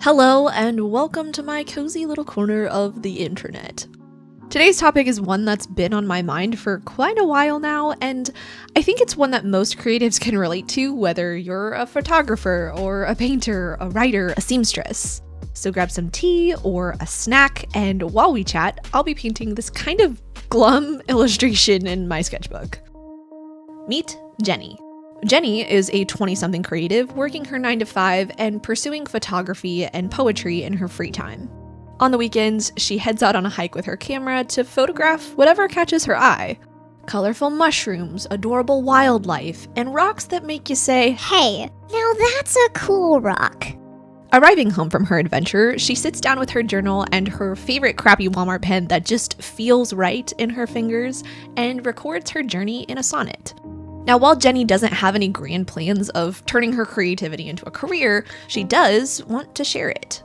Hello and welcome to my cozy little corner of the internet. Today's topic is one that's been on my mind for quite a while now, and I think it's one that most creatives can relate to, whether you're a photographer or a painter, a writer, a seamstress. So grab some tea or a snack, and while we chat, I'll be painting this kind of glum illustration in my sketchbook. Meet Jenny. Jenny is a 20-something creative working her 9-to-5 and pursuing photography and poetry in her free time. On the weekends, she heads out on a hike with her camera to photograph whatever catches her eye. Colorful mushrooms, adorable wildlife, and rocks that make you say, "Hey, now that's a cool rock." Arriving home from her adventure, she sits down with her journal and her favorite crappy Walmart pen that just feels right in her fingers and records her journey in a sonnet. Now, while Jenny doesn't have any grand plans of turning her creativity into a career, she does want to share it.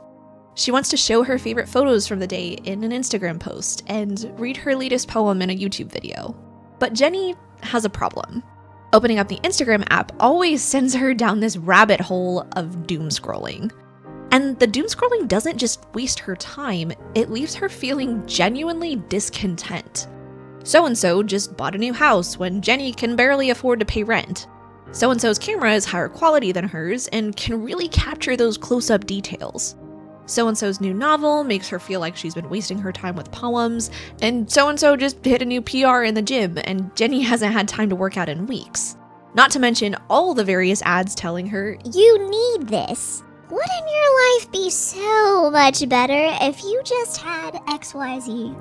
She wants to show her favorite photos from the day in an Instagram post and read her latest poem in a YouTube video. But Jenny has a problem. Opening up the Instagram app always sends her down this rabbit hole of doom scrolling. And the doom scrolling doesn't just waste her time, it leaves her feeling genuinely discontent. So-and-so just bought a new house when Jenny can barely afford to pay rent. So-and-so's camera is higher quality than hers and can really capture those close-up details. So-and-so's new novel makes her feel like she's been wasting her time with poems, and so-and-so just hit a new PR in the gym, and Jenny hasn't had time to work out in weeks. Not to mention all the various ads telling her, "You need this. Wouldn't your life be so much better if you just had XYZ?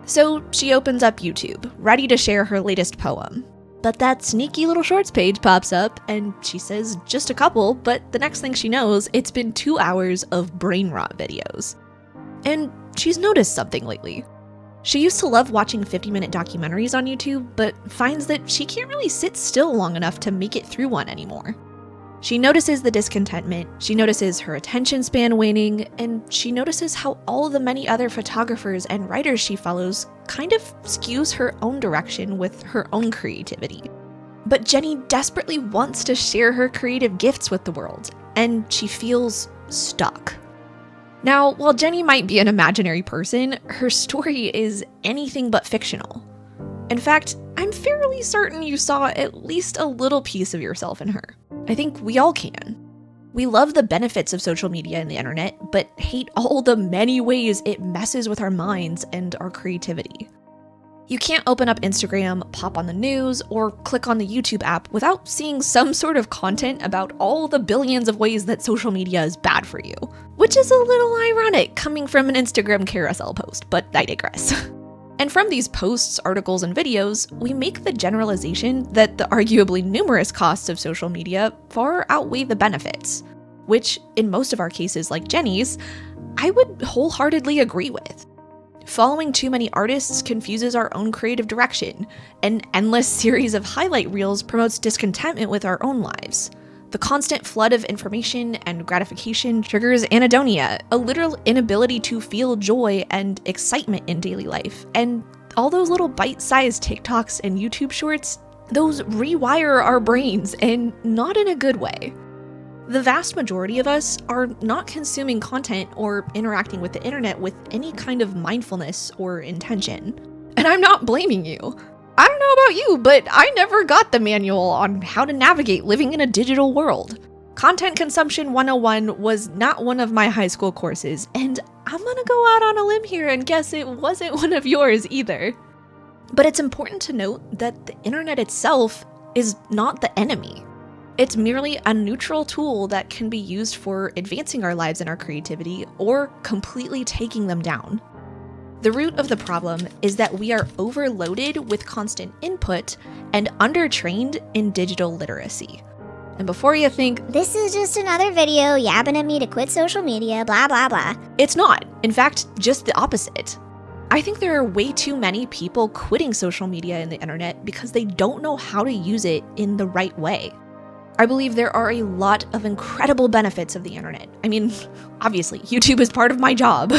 So she opens up YouTube, ready to share her latest poem. But that sneaky little shorts page pops up, and she says just a couple, but the next thing she knows, it's been 2 hours of brain rot videos. And she's noticed something lately. She used to love watching 50-minute documentaries on YouTube, but finds that she can't really sit still long enough to make it through one anymore. She notices the discontentment, she notices her attention span waning, and she notices how all the many other photographers and writers she follows kind of skews her own direction with her own creativity. But Jenny desperately wants to share her creative gifts with the world, and she feels stuck. Now, while Jenny might be an imaginary person, her story is anything but fictional. In fact, I'm fairly certain you saw at least a little piece of yourself in her. I think we all can. We love the benefits of social media and the internet, but hate all the many ways it messes with our minds and our creativity. You can't open up Instagram, pop on the news, or click on the YouTube app without seeing some sort of content about all the billions of ways that social media is bad for you. Which is a little ironic coming from an Instagram carousel post, but I digress. And from these posts, articles, and videos, we make the generalization that the arguably numerous costs of social media far outweigh the benefits, which, in most of our cases like Jenny's, I would wholeheartedly agree with. Following too many artists confuses our own creative direction. An endless series of highlight reels promotes discontentment with our own lives. The constant flood of information and gratification triggers anhedonia, a literal inability to feel joy and excitement in daily life. And all those little bite-sized TikToks and YouTube shorts, those rewire our brains, and not in a good way. The vast majority of us are not consuming content or interacting with the internet with any kind of mindfulness or intention. And I'm not blaming you. I don't know about you, but I never got the manual on how to navigate living in a digital world. Content Consumption 101 was not one of my high school courses, and I'm gonna go out on a limb here and guess it wasn't one of yours either. But it's important to note that the internet itself is not the enemy. It's merely a neutral tool that can be used for advancing our lives and our creativity, or completely taking them down. The root of the problem is that we are overloaded with constant input and undertrained in digital literacy. And before you think, "This is just another video yapping at me to quit social media, blah blah blah," it's not. In fact, just the opposite. I think there are way too many people quitting social media and the internet because they don't know how to use it in the right way. I believe there are a lot of incredible benefits of the internet. I mean, obviously, YouTube is part of my job.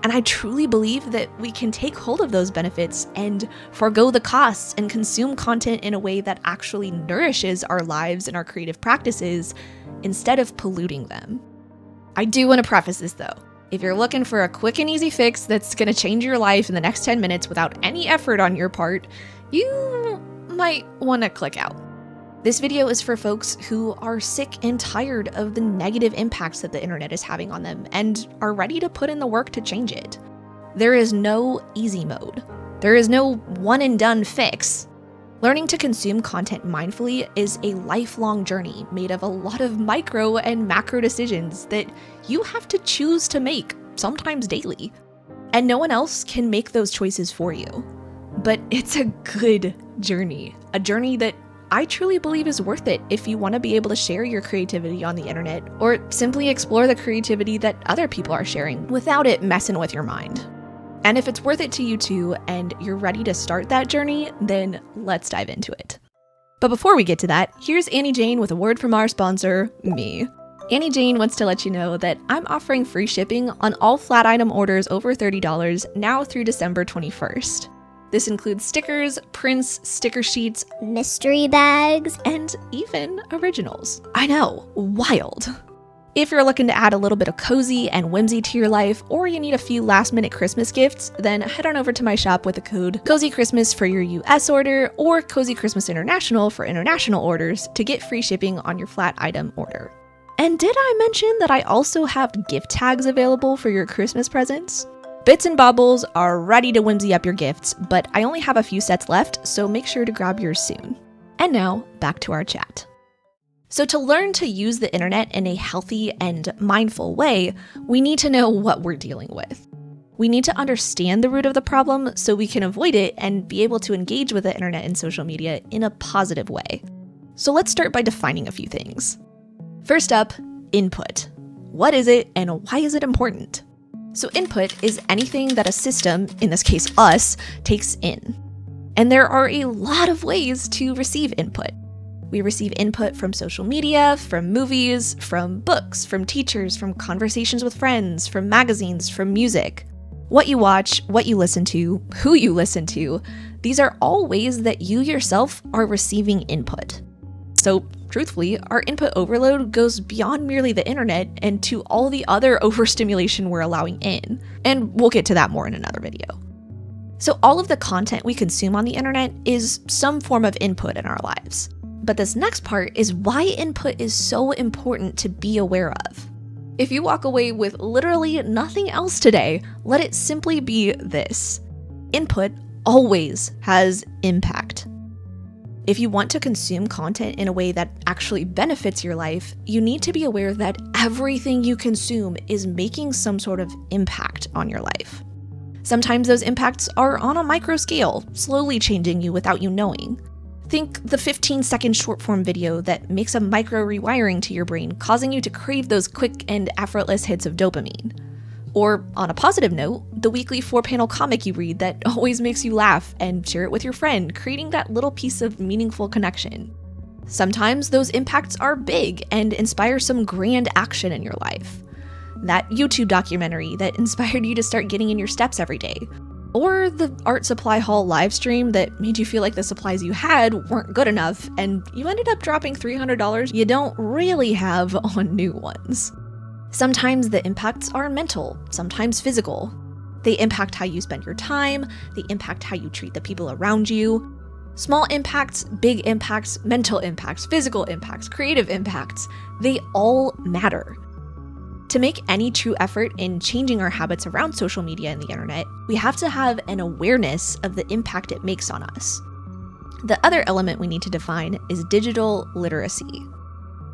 And I truly believe that we can take hold of those benefits and forego the costs and consume content in a way that actually nourishes our lives and our creative practices instead of polluting them. I do want to preface this though. If you're looking for a quick and easy fix that's going to change your life in the next 10 minutes without any effort on your part, you might want to click out. This video is for folks who are sick and tired of the negative impacts that the internet is having on them and are ready to put in the work to change it. There is no easy mode. There is no one and done fix. Learning to consume content mindfully is a lifelong journey made of a lot of micro and macro decisions that you have to choose to make, sometimes daily. And no one else can make those choices for you. But it's a good journey, a journey that I truly believe is worth it if you want to be able to share your creativity on the internet or simply explore the creativity that other people are sharing without it messing with your mind. And if it's worth it to you too, and you're ready to start that journey, then let's dive into it. But before we get to that, here's Annie Jane with a word from our sponsor, me. Annie Jane wants to let you know that I'm offering free shipping on all flat item orders over $30 now through December 21st. This includes stickers, prints, sticker sheets, mystery bags, and even originals. I know, wild. If you're looking to add a little bit of cozy and whimsy to your life, or you need a few last-minute Christmas gifts, then head on over to my shop with the code COZYCHRISTMAS for your US order, or Cozy Christmas International for international orders to get free shipping on your flat item order. And did I mention that I also have gift tags available for your Christmas presents? Bits and baubles are ready to whimsy up your gifts, but I only have a few sets left, so make sure to grab yours soon. And now, back to our chat. So to learn to use the internet in a healthy and mindful way, we need to know what we're dealing with. We need to understand the root of the problem so we can avoid it and be able to engage with the internet and social media in a positive way. So let's start by defining a few things. First up, input. What is it and why is it important? So input is anything that a system, in this case us, takes in. And there are a lot of ways to receive input. We receive input from social media, from movies, from books, from teachers, from conversations with friends, from magazines, from music. What you watch, what you listen to, who you listen to, these are all ways that you yourself are receiving input. So truthfully, our input overload goes beyond merely the internet and to all the other overstimulation we're allowing in. And we'll get to that more in another video. So all of the content we consume on the internet is some form of input in our lives. But this next part is why input is so important to be aware of. If you walk away with literally nothing else today, let it simply be this. Input always has impact. If you want to consume content in a way that actually benefits your life, you need to be aware that everything you consume is making some sort of impact on your life. Sometimes those impacts are on a micro scale, slowly changing you without you knowing. Think the 15-second short-form video that makes a micro rewiring to your brain, causing you to crave those quick and effortless hits of dopamine. Or, on a positive note, the weekly 4-panel comic you read that always makes you laugh and share it with your friend, creating that little piece of meaningful connection. Sometimes those impacts are big and inspire some grand action in your life. That YouTube documentary that inspired you to start getting in your steps every day. Or the art supply haul live stream that made you feel like the supplies you had weren't good enough and you ended up dropping $300 you don't really have on new ones. Sometimes the impacts are mental, sometimes physical. They impact how you spend your time, they impact how you treat the people around you. Small impacts, big impacts, mental impacts, physical impacts, creative impacts, they all matter. To make any true effort in changing our habits around social media and the internet, we have to have an awareness of the impact it makes on us. The other element we need to define is digital literacy.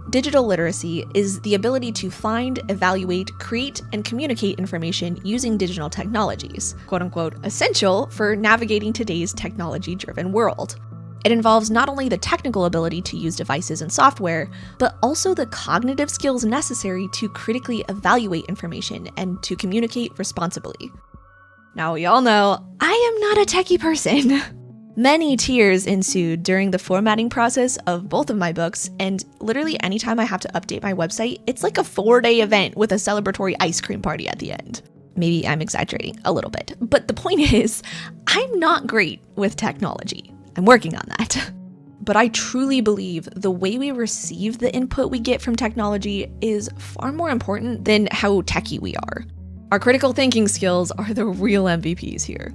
Digital literacy is the ability to find, evaluate, create, and communicate information using digital technologies, quote-unquote, essential for navigating today's technology-driven world. It involves not only the technical ability to use devices and software, but also the cognitive skills necessary to critically evaluate information and to communicate responsibly. Now, y'all know, I am not a techie person. Many tears ensued during the formatting process of both of my books, and literally anytime I have to update my website, it's like a 4-day event with a celebratory ice cream party at the end. Maybe I'm exaggerating a little bit, but the point is, I'm not great with technology. I'm working on that. but I truly believe the way we receive the input we get from technology is far more important than how techie we are. Our critical thinking skills are the real MVPs here.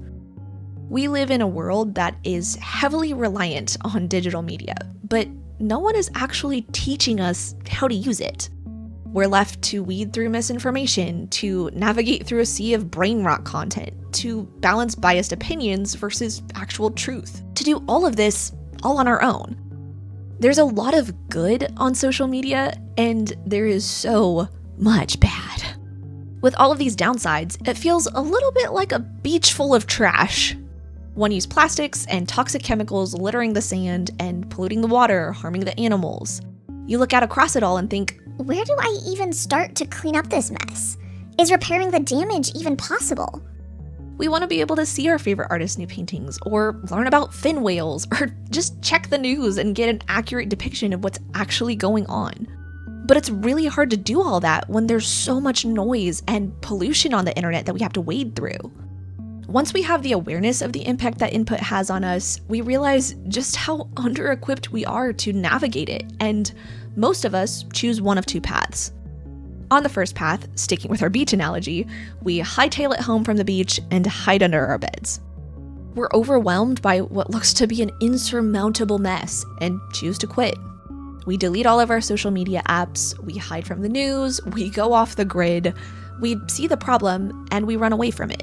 We live in a world that is heavily reliant on digital media, but no one is actually teaching us how to use it. We're left to weed through misinformation, to navigate through a sea of brain rot content, to balance biased opinions versus actual truth, to do all of this all on our own. There's a lot of good on social media, and there is so much bad. With all of these downsides, it feels a little bit like a beach full of trash. One-use plastics and toxic chemicals littering the sand and polluting the water, harming the animals. You look out across it all and think, where do I even start to clean up this mess? Is repairing the damage even possible? We want to be able to see our favorite artists' new paintings, or learn about fin whales, or just check the news and get an accurate depiction of what's actually going on. But it's really hard to do all that when there's so much noise and pollution on the internet that we have to wade through. Once we have the awareness of the impact that input has on us, we realize just how under-equipped we are to navigate it, and most of us choose one of two paths. On the first path, sticking with our beach analogy, we hightail it home from the beach and hide under our beds. We're overwhelmed by what looks to be an insurmountable mess and choose to quit. We delete all of our social media apps, we hide from the news, we go off the grid, we see the problem, and we run away from it.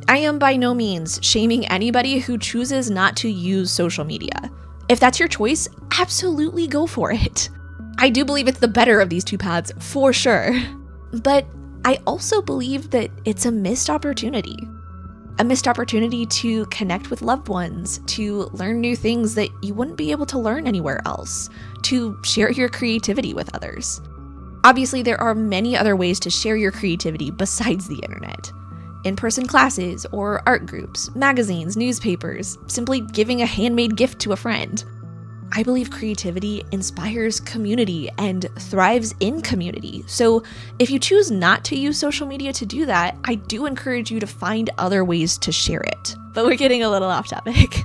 I am by no means shaming anybody who chooses not to use social media. If that's your choice, absolutely go for it. I do believe it's the better of these two paths, for sure. But I also believe that it's a missed opportunity. A missed opportunity to connect with loved ones, to learn new things that you wouldn't be able to learn anywhere else, to share your creativity with others. Obviously, there are many other ways to share your creativity besides the internet. In-person classes or art groups, magazines, newspapers, simply giving a handmade gift to a friend. I believe creativity inspires community and thrives in community. So if you choose not to use social media to do that, I do encourage you to find other ways to share it. But we're getting a little off topic.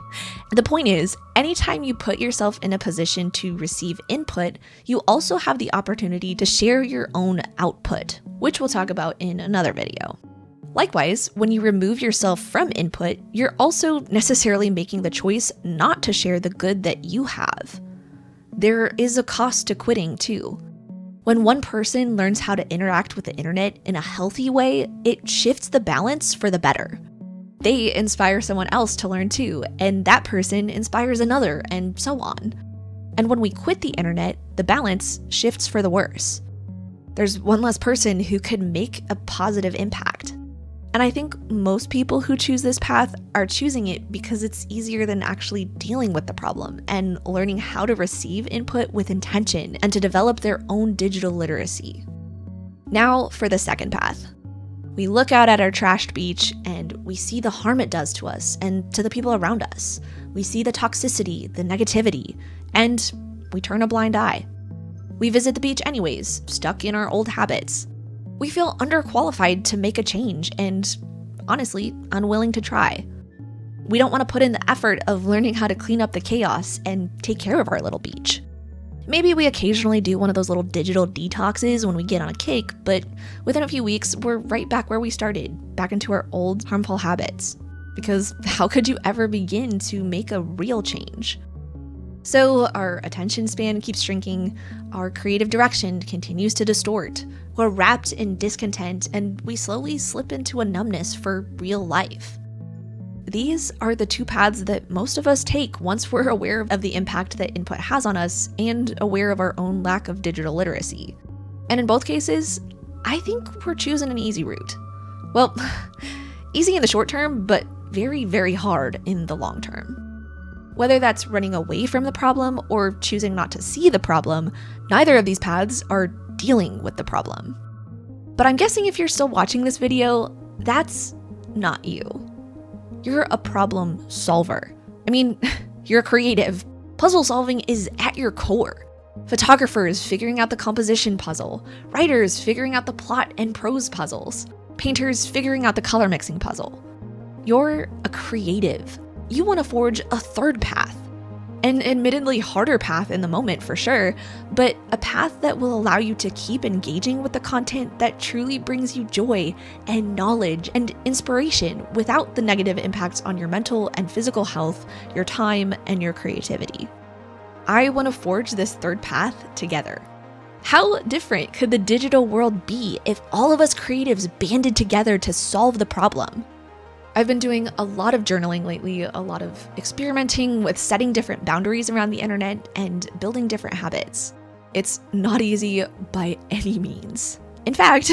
The point is, anytime you put yourself in a position to receive input, you also have the opportunity to share your own output, which we'll talk about in another video. Likewise, when you remove yourself from input, you're also necessarily making the choice not to share the good that you have. There is a cost to quitting too. When one person learns how to interact with the internet in a healthy way, it shifts the balance for the better. They inspire someone else to learn too, and that person inspires another, and so on. And when we quit the internet, the balance shifts for the worse. There's one less person who could make a positive impact. And I think most people who choose this path are choosing it because it's easier than actually dealing with the problem and learning how to receive input with intention and to develop their own digital literacy. Now for the second path. We look out at our trashed beach and we see the harm it does to us and to the people around us. We see the toxicity, the negativity, and we turn a blind eye. We visit the beach anyways, stuck in our old habits. We feel underqualified to make a change and, honestly, unwilling to try. We don't want to put in the effort of learning how to clean up the chaos and take care of our little beach. Maybe we occasionally do one of those little digital detoxes when we get on a kick, but within a few weeks, we're right back where we started, back into our old harmful habits. Because how could you ever begin to make a real change? So our attention span keeps shrinking, our creative direction continues to distort, we're wrapped in discontent, and we slowly slip into a numbness for real life. These are the two paths that most of us take once we're aware of the impact that input has on us and aware of our own lack of digital literacy. And in both cases, I think we're choosing an easy route. Well, easy in the short term, but very, very hard in the long term. Whether that's running away from the problem or choosing not to see the problem, neither of these paths are dealing with the problem. But I'm guessing if you're still watching this video, that's not you. You're a problem solver. I mean, you're creative. Puzzle solving is at your core. Photographers figuring out the composition puzzle, writers figuring out the plot and prose puzzles, painters figuring out the color mixing puzzle. You're a creative. You want to forge a third path. An admittedly harder path in the moment for sure, but a path that will allow you to keep engaging with the content that truly brings you joy and knowledge and inspiration without the negative impacts on your mental and physical health, your time, and your creativity. I want to forge this third path together. How different could the digital world be if all of us creatives banded together to solve the problem? I've been doing a lot of journaling lately, a lot of experimenting with setting different boundaries around the internet and building different habits. It's not easy by any means. In fact,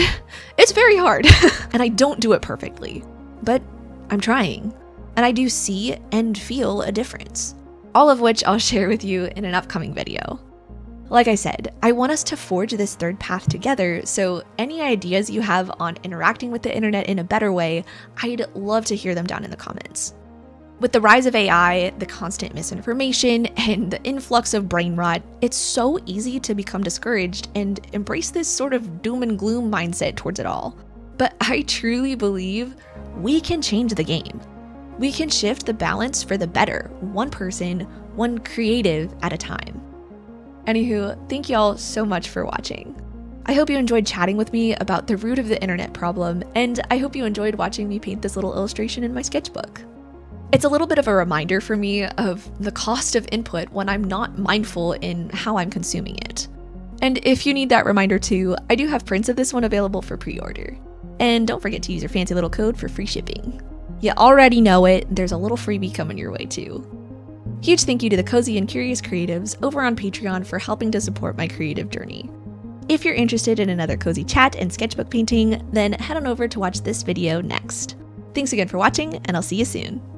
it's very hard, and I don't do it perfectly. But I'm trying, and I do see and feel a difference. All of which I'll share with you in an upcoming video. Like I said, I want us to forge this third path together, so any ideas you have on interacting with the internet in a better way, I'd love to hear them down in the comments. With the rise of AI, the constant misinformation, and the influx of brain rot, it's so easy to become discouraged and embrace this sort of doom and gloom mindset towards it all. But I truly believe we can change the game. We can shift the balance for the better, one person, one creative at a time. Anywho, thank y'all so much for watching. I hope you enjoyed chatting with me about the root of the internet problem, and I hope you enjoyed watching me paint this little illustration in my sketchbook. It's a little bit of a reminder for me of the cost of input when I'm not mindful in how I'm consuming it. And if you need that reminder too, I do have prints of this one available for pre-order. And don't forget to use your fancy little code for free shipping. You already know it, there's a little freebie coming your way too. Huge thank you to the Cozy and Curious Creatives over on Patreon for helping to support my creative journey. If you're interested in another cozy chat and sketchbook painting, then head on over to watch this video next. Thanks again for watching, and I'll see you soon.